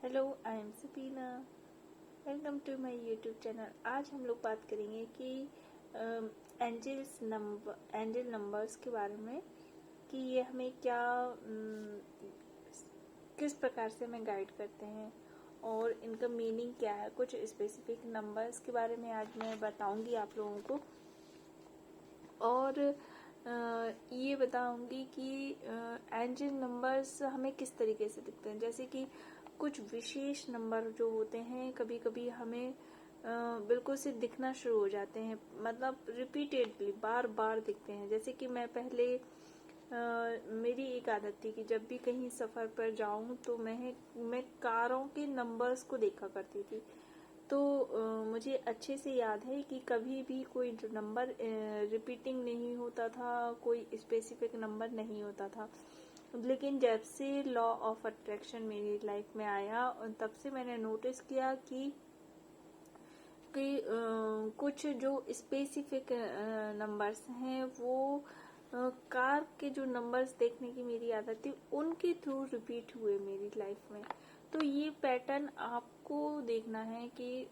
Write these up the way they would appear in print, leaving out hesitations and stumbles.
Hello, I am Sapina. Welcome to my YouTube channel. आज हम लोग बात करेंगे कि एंजल नंबर्स के बारे में, कि ये हमें क्या किस प्रकार से हमें गाइड करते हैं और इनका मीनिंग क्या है। कुछ स्पेसिफिक नंबर्स के बारे में आज मैं बताऊंगी आप लोगों को, और ये बताऊंगी कि एंजल नंबर्स हमें किस तरीके से दिखते हैं। जैसे कि कुछ विशेष नंबर जो होते हैं कभी कभी हमें बिल्कुल से दिखना शुरू हो जाते हैं, मतलब रिपीटेडली बार बार दिखते हैं। जैसे कि मैं पहले मेरी एक आदत थी कि जब भी कहीं सफ़र पर जाऊं तो मैं कारों के नंबर्स को देखा करती थी। तो मुझे अच्छे से याद है कि कभी भी कोई नंबर रिपीटिंग नहीं होता था, कोई स्पेसिफिक नंबर नहीं होता था। लेकिन जब से लॉ ऑफ अट्रैक्शन मेरी लाइफ में आया, तब से मैंने नोटिस किया कि कुछ जो स्पेसिफिक नंबर्स हैं वो कार के जो नंबर्स देखने की मेरी आदत थी उनके थ्रू रिपीट हुए मेरी लाइफ में। तो ये पैटर्न आपको देखना है कि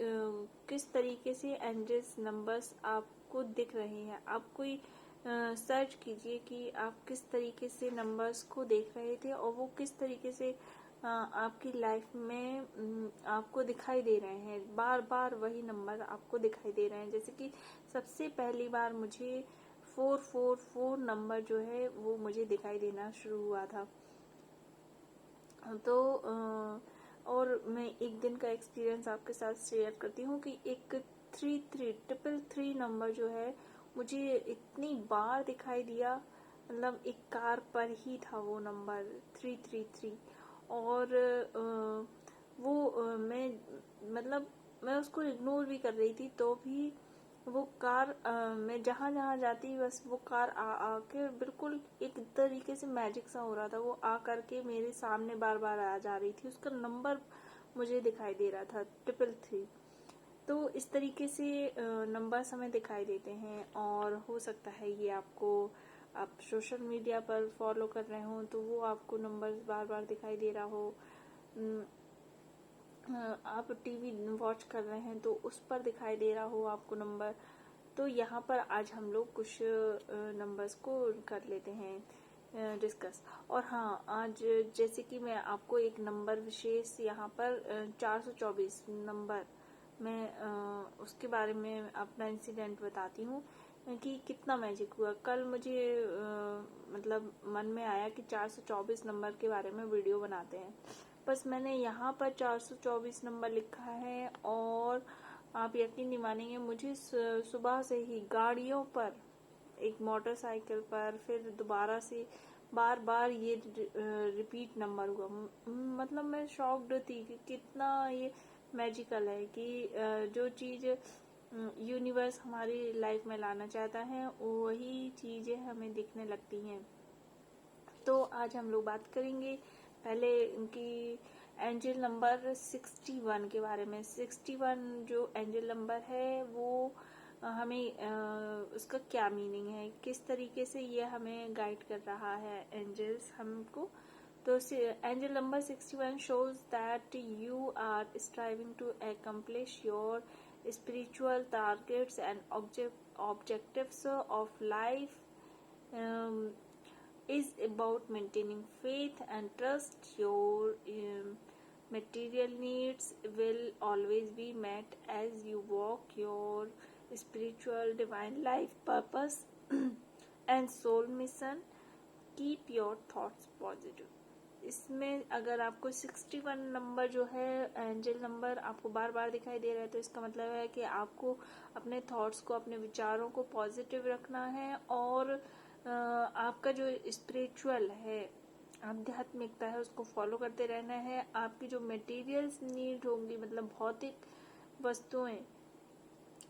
किस तरीके से एंजल्स नंबर्स आपको दिख रहे हैं। आप कोई सर्च कीजिए कि आप किस तरीके से नंबर्स को देख रहे थे और वो किस तरीके से आपकी लाइफ में आपको दिखाई दे रहे हैं। बार बार वही नंबर आपको दिखाई दे रहे हैं। जैसे कि सबसे पहली बार मुझे 444 नंबर जो है वो मुझे दिखाई देना शुरू हुआ था। तो और मैं एक दिन का एक्सपीरियंस आपके साथ शेयर करती हूँ कि एक 33333 नंबर जो है मुझे इतनी बार दिखाई दिया, मतलब एक कार पर ही था वो नंबर 333। और मैं उसको इग्नोर भी कर रही थी, तो भी वो कार मैं जहाँ जहाँ जाती बस वो कार आके बिल्कुल एक तरीके से मैजिक सा हो रहा था। वो आ करके मेरे सामने बार बार आ जा रही थी, उसका नंबर मुझे दिखाई दे रहा था 333। तो इस तरीके से नंबर्स हमें दिखाई देते हैं। और हो सकता है ये आप सोशल मीडिया पर फॉलो कर रहे हो तो वो आपको नंबर्स बार बार दिखाई दे रहा हो। आप टीवी वॉच कर रहे हैं तो उस पर दिखाई दे रहा हो आपको नंबर। तो यहाँ पर आज हम लोग कुछ नंबर्स को कर लेते हैं डिस्कस। और हाँ, आज जैसे कि मैं आपको एक नंबर विशेष यहाँ पर 424 नंबर मैं उसके बारे में अपना इंसिडेंट बताती हूँ कि कितना मैजिक हुआ। कल मुझे मतलब मन में आया कि 424 नंबर के बारे में वीडियो बनाते हैं। बस मैंने यहाँ पर 424 नंबर लिखा है और आप यकीन नहीं मानेंगे, मुझे सुबह से ही गाड़ियों पर, एक मोटरसाइकिल पर, फिर दोबारा से बार बार ये रिपीट नंबर हुआ। मतलब मैं शॉक्ड थी कि कितना ये मैजिकल है कि जो चीज़ यूनिवर्स हमारी लाइफ में लाना चाहता है वही चीज़ें हमें दिखने लगती हैं। तो आज हम लोग बात करेंगे पहले उनकी एंजल नंबर 61 के बारे में। 61 जो एंजल नंबर है वो हमें उसका क्या मीनिंग है, किस तरीके से ये हमें गाइड कर रहा है एंजल्स हमको। तो angel number 61 shows that you are striving to accomplish your spiritual targets and objectives of life. Um, is about maintaining faith and trust. Your material needs will always be met as you walk your spiritual divine life purpose and soul mission. Keep your thoughts positive. इसमें अगर आपको 61 number जो है angel number आपको बार बार दिखाई दे रहा है तो इसका मतलब है कि आपको अपने थॉट्स को, अपने विचारों को पॉजिटिव रखना है और आपका जो स्पिरिचुअल है, आध्यात्मिकता है, उसको फॉलो करते रहना है। आपकी जो मटेरियल्स नीड होंगी, मतलब भौतिक वस्तुएं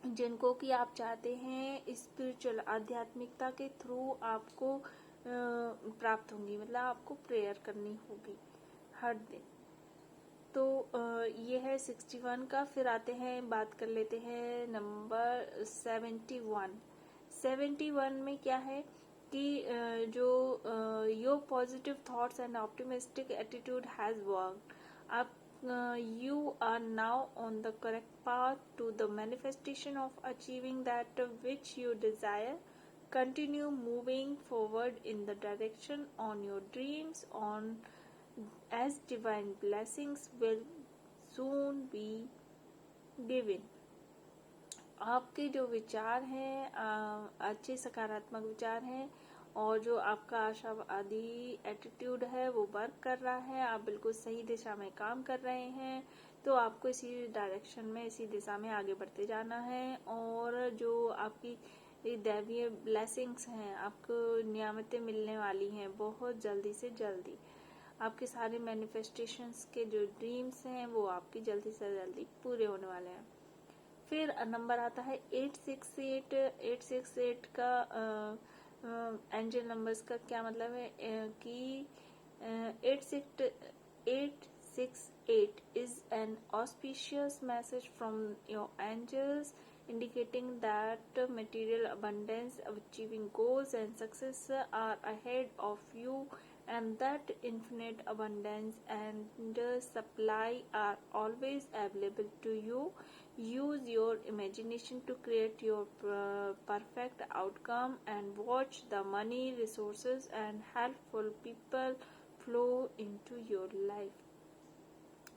जिनको कि आप चाहते हैं स्पिरिचुअल आध्यात्मिकता के थ्रू आपको प्राप्त होंगी, मतलब आपको प्रेयर करनी होगी हर दिन। तो ये है 61 का। फिर आते हैं, बात कर लेते हैं नंबर 71। 71 में क्या है कि जो your positive thoughts and optimistic attitude has work. आप you are now on the correct path to the manifestation of achieving that which you desire. Continue moving forward in the direction on your dreams on as divine blessings will soon be given. आपके जो विचार हैं अच्छे सकारात्मक विचार हैं और जो आपका आशावादी एटीट्यूड है वो वर्क कर रहा है, आप बिल्कुल सही दिशा में काम कर रहे हैं, तो आपको इसी डायरेक्शन में इसी दिशा में आगे बढ़ते जाना है। और जो आपकी दैवीय ब्लेसिंग्स हैं आपको नियामतें मिलने वाली हैं बहुत जल्दी से जल्दी। आपके सारे मैनिफेस्टेशंस के जो ड्रीम्स हैं वो आपकी जल्दी से जल्दी पूरे होने वाले हैं। फिर नंबर आता है 868। 868 का एंजल नंबर्स का क्या मतलब है कि 868 is an auspicious message from your angels indicating that material abundance, achieving goals and success are ahead of you and that infinite abundance and supply are always available to you. Use your imagination to create your perfect outcome and watch the money, resources and helpful people flow into your life.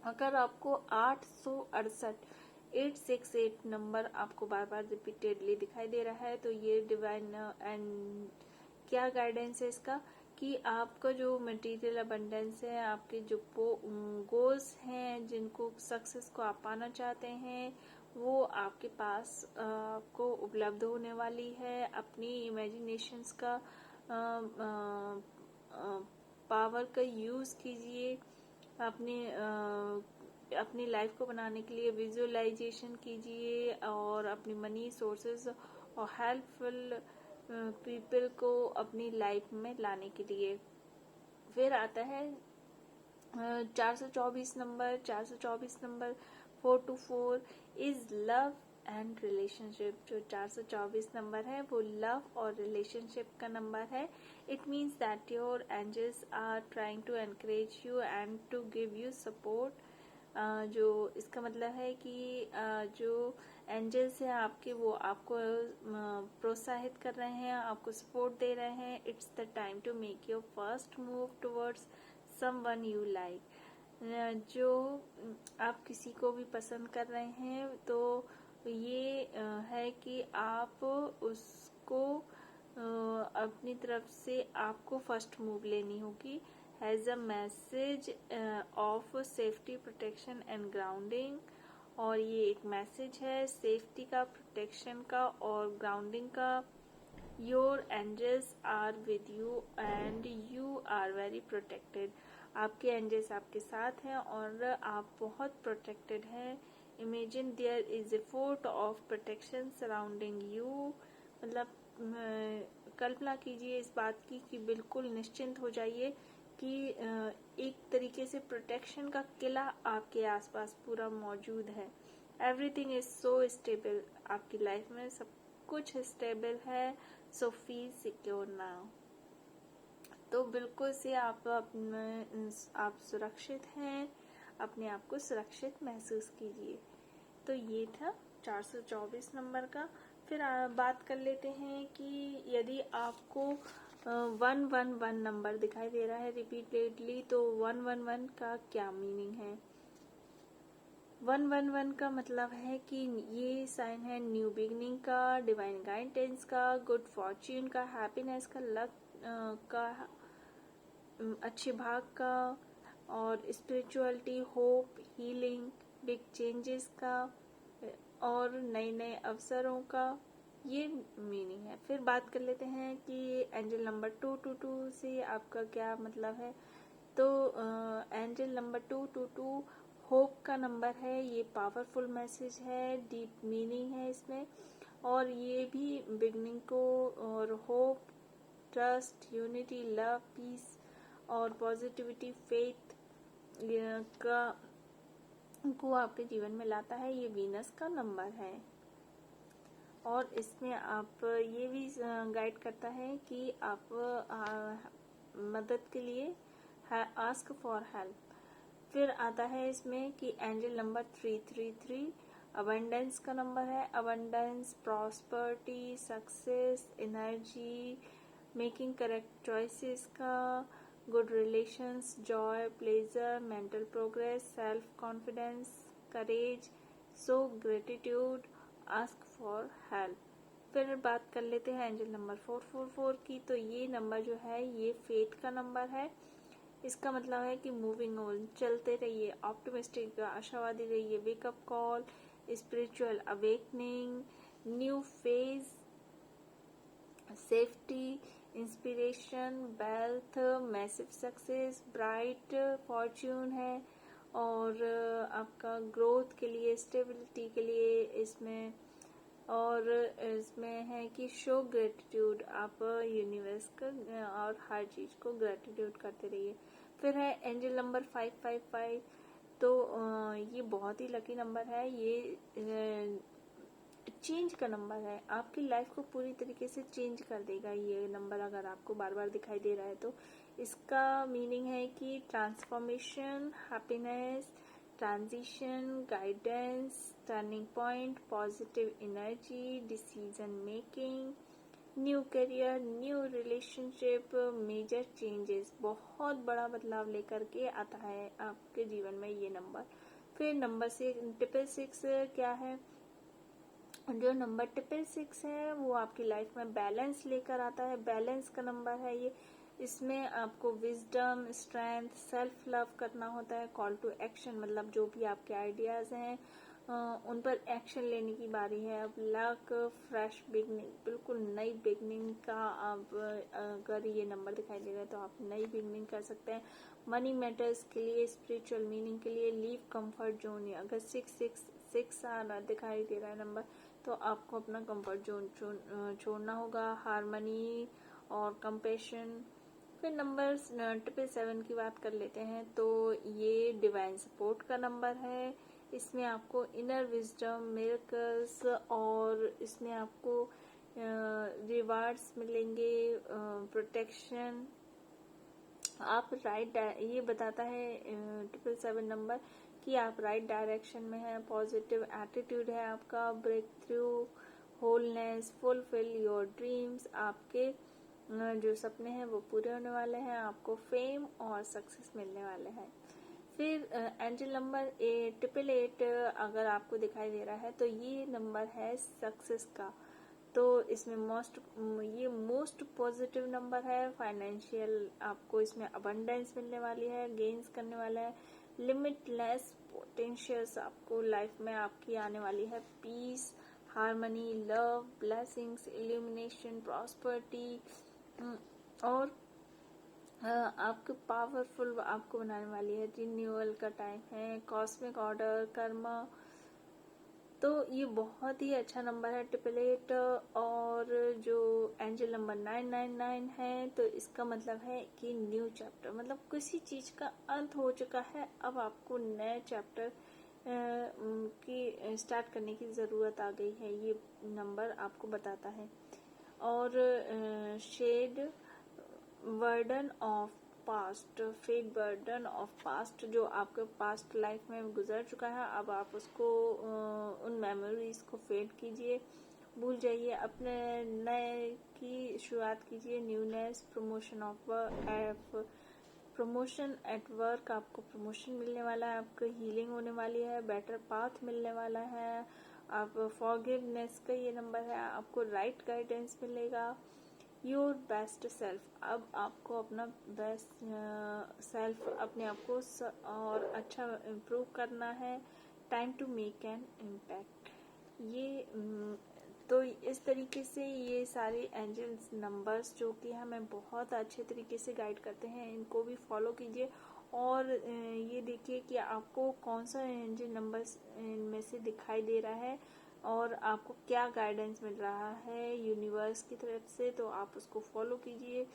अगर आपको 868 number आपको बार बार repeatedly दिखाई दे रहा है तो ये divine and क्या guidance है इसका कि आपका जो मटेरियल अबंडेंस है, आपके जो गोल्स हैं जिनको सक्सेस को आप पाना चाहते हैं वो आपके पास आपको उपलब्ध होने वाली है। अपनी इमेजिनेशंस का पावर का यूज कीजिए, अपनी लाइफ को बनाने के लिए विजुअलाइजेशन कीजिए और अपनी मनी सोर्सेस और हेल्पफुल पीपल को अपनी लाइफ में लाने के लिए। फिर आता है 424 number. 424 number 424 is love and relationship. जो 424 नंबर है वो लव और रिलेशनशिप का नंबर है। It means that your angels are trying to encourage you and to give you support. जो इसका मतलब है कि जो एंजल्स हैं आपके वो आपको प्रोत्साहित कर रहे हैं, आपको सपोर्ट दे रहे हैं। It's the time to make your first move towards someone you like. जो आप किसी को भी पसंद कर रहे हैं तो ये है कि आप उसको अपनी तरफ से आपको फर्स्ट मूव लेनी होगी। Has a message of safety, protection and grounding. और ये एक मैसेज है सेफ्टी का, प्रोटेक्शन का और ग्राउंडिंग का। Your angels are with you and you are very protected. आपके एंजल्स आपके साथ हैं और आप बहुत प्रोटेक्टेड हैं। Imagine there is a fort of protection surrounding you. मतलब कल्पना कीजिए इस बात की कि बिल्कुल निश्चिंत हो जाइए कि एक तरीके से प्रोटेक्शन का किला आपके आसपास पूरा मौजूद है। Everything is so stable. आपकी लाइफ में सब कुछ स्टेबल है। So feel secure now. तो बिल्कुल से आप सुरक्षित हैं, अपने आप को सुरक्षित महसूस कीजिए। तो ये था 424 नंबर का। फिर बात कर लेते हैं कि यदि आपको 111 नंबर दिखाई दे रहा है रिपीटेडली तो 111 का क्या मीनिंग है। 111 का मतलब है कि ये साइन है न्यू बिगनिंग का, डिवाइन गाइडेंस का, गुड फॉर्च्यून का, हैप्पीनेस का, लक का, अच्छे भाग का और spirituality, hope, healing, big changes का और नए नए अवसरों का ये मीनिंग है। फिर बात कर लेते हैं कि एंजल नंबर 222 से आपका क्या मतलब है। तो एंजल नंबर 222 होप का नंबर है। ये पावरफुल मैसेज है, डीप मीनिंग है इसमें और ये भी बिगनिंग को और hope, trust, unity, love, peace और पॉजिटिविटी, फेथ को आपके जीवन में लाता है। ये वीनस का नंबर है और इसमें आप ये भी गाइड करता है कि आप मदद के लिए आस्क फॉर हेल्प। फिर आता है इसमें कि एंजल नंबर 333 अबंडेंस का नंबर है। Abundance, prosperity, success, energy, making correct choices का, good relations, joy, pleasure, mental progress, self confidence, courage, so gratitude, ask for help. फिर बात कर लेते हैं एंजल नंबर 444 की। तो ये नंबर जो है ये फेथ का नंबर है। इसका मतलब है कि मूविंग ऑन, चलते रहिए, ऑप्टिमिस्टिक, आशावादी रहिए, wake up call, spiritual awakening, new phase, safety, inspiration, wealth, massive success, bright Fortune है। और आपका ग्रोथ के लिए, स्टेबिलिटी के लिए इसमें, और इसमें है कि शो ग्रेटिट्यूड, आप यूनिवर्स का और हर चीज को ग्रेटिट्यूड करते रहिए। फिर है एंजल नंबर 555। तो ये बहुत ही लकी नंबर है। ये चेंज का नंबर है, आपकी लाइफ को पूरी तरीके से चेंज कर देगा ये नंबर। अगर आपको बार बार दिखाई दे रहा है तो इसका मीनिंग है कि transformation, happiness, transition, guidance, turning point, positive energy, decision making, new career, new relationship, major changes, बहुत बड़ा बदलाव लेकर के आता है आपके जीवन में ये नंबर। फिर नंबर 666 क्या है? जो नंबर 666 है वो आपकी लाइफ में बैलेंस लेकर आता है। बैलेंस का नंबर है ये। इसमें आपको विजडम, स्ट्रेंथ, सेल्फ लव करना होता है। कॉल टू एक्शन, मतलब जो भी आपके आइडियाज हैं उन पर एक्शन लेने की बारी है। अब लक, फ्रेश बिगनिंग, बिल्कुल नई बिगनिंग का आप अगर ये नंबर दिखाई दे रहा है तो आप नई बिगनिंग कर सकते हैं। मनी मैटर्स के लिए, स्पिरिचुअल मीनिंग के लिए, लीव कंफर्ट जोन। अगर 666 दिखाई दे रहा है नंबर तो आपको अपना कंफर्ट जोन छोड़ना होगा। हार्मनी और कंपैशन। फिर नंबर 777 की बात कर लेते हैं। तो ये डिवाइन सपोर्ट का नंबर है। इसमें आपको इनर विजडम, मिरेकल्स, और इसमें आपको रिवार्ड्स मिलेंगे, प्रोटेक्शन। आप राइट, ये बताता है 777 नंबर कि आप राइट डायरेक्शन में हैं। पॉजिटिव एटीट्यूड है आपका। Breakthrough, wholeness, fulfil your dreams, आपके जो सपने हैं वो पूरे होने वाले हैं। आपको फेम और सक्सेस मिलने वाले हैं। फिर एंजल नंबर 888 अगर आपको दिखाई दे रहा है तो ये नंबर है सक्सेस का। तो इसमें ये मोस्ट पॉजिटिव नंबर है। फाइनेंशियल आपको इसमें अबंडेंस मिलने वाली है, गेन्स करने वाला है। लिमिटलेस पोटेंशियल्स आपको लाइफ में आपकी आने वाली है। Peace, harmony, love, blessings, illumination, prosperity, और आपको पावरफुल आपको बनाने वाली है। रिन्यूअल का टाइम है। Cosmic order, Karma. तो ये बहुत ही अच्छा नंबर है 888। और जो एंजल नंबर 999 है तो इसका मतलब है कि न्यू चैप्टर, मतलब किसी चीज का अंत हो चुका है, अब आपको नए चैप्टर की स्टार्ट करने की जरूरत आ गई है, ये नंबर आपको बताता है। और shed burden of past, fade burden of past, जो आपके पास्ट लाइफ में गुजर चुका है अब आप उसको उन मेमोरीज को फेड कीजिए, भूल जाइए, अपने नए की शुरुआत कीजिए। न्यूनेस, प्रमोशन एट वर्क, आपको प्रमोशन मिलने वाला है, आपको हीलिंग होने वाली है, बेटर पाथ मिलने वाला है। आप फॉरगिवनेस का ये नंबर है, आपको राइट गाइडेंस मिलेगा। योर बेस्ट सेल्फ, अब आपको अपना बेस्ट सेल्फ, अपने आप को और अच्छा इम्प्रूव करना है। Time to make an impact. ये तो इस तरीके से ये सारे एंजल्स नंबर्स जो कि हमें बहुत अच्छे तरीके से गाइड करते हैं, इनको भी फॉलो कीजिए। और ये देखिए कि आपको कौन सा एंजल नंबर्स इनमें से दिखाई दे रहा है और आपको क्या गाइडेंस मिल रहा है यूनिवर्स की तरफ से, तो आप उसको फॉलो कीजिए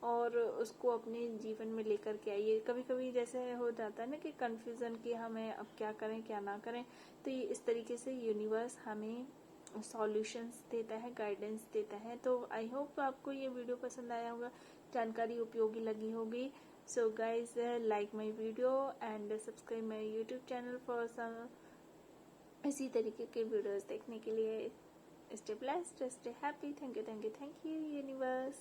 और उसको अपने जीवन में लेकर के आइए। कभी कभी जैसे हो जाता है ना कि कंफ्यूजन कि हमें अब क्या करें क्या ना करें, तो ये इस तरीके से यूनिवर्स हमें सॉल्यूशंस देता है, गाइडेंस देता है। तो आई होप आपको ये वीडियो पसंद आया होगा, जानकारी उपयोगी लगी होगी। So guys, like my video and subscribe my YouTube channel for some इसी तरीके के वीडियोस देखने के लिए. Stay blessed, stay happy. Thank you, thank you, thank you, universe.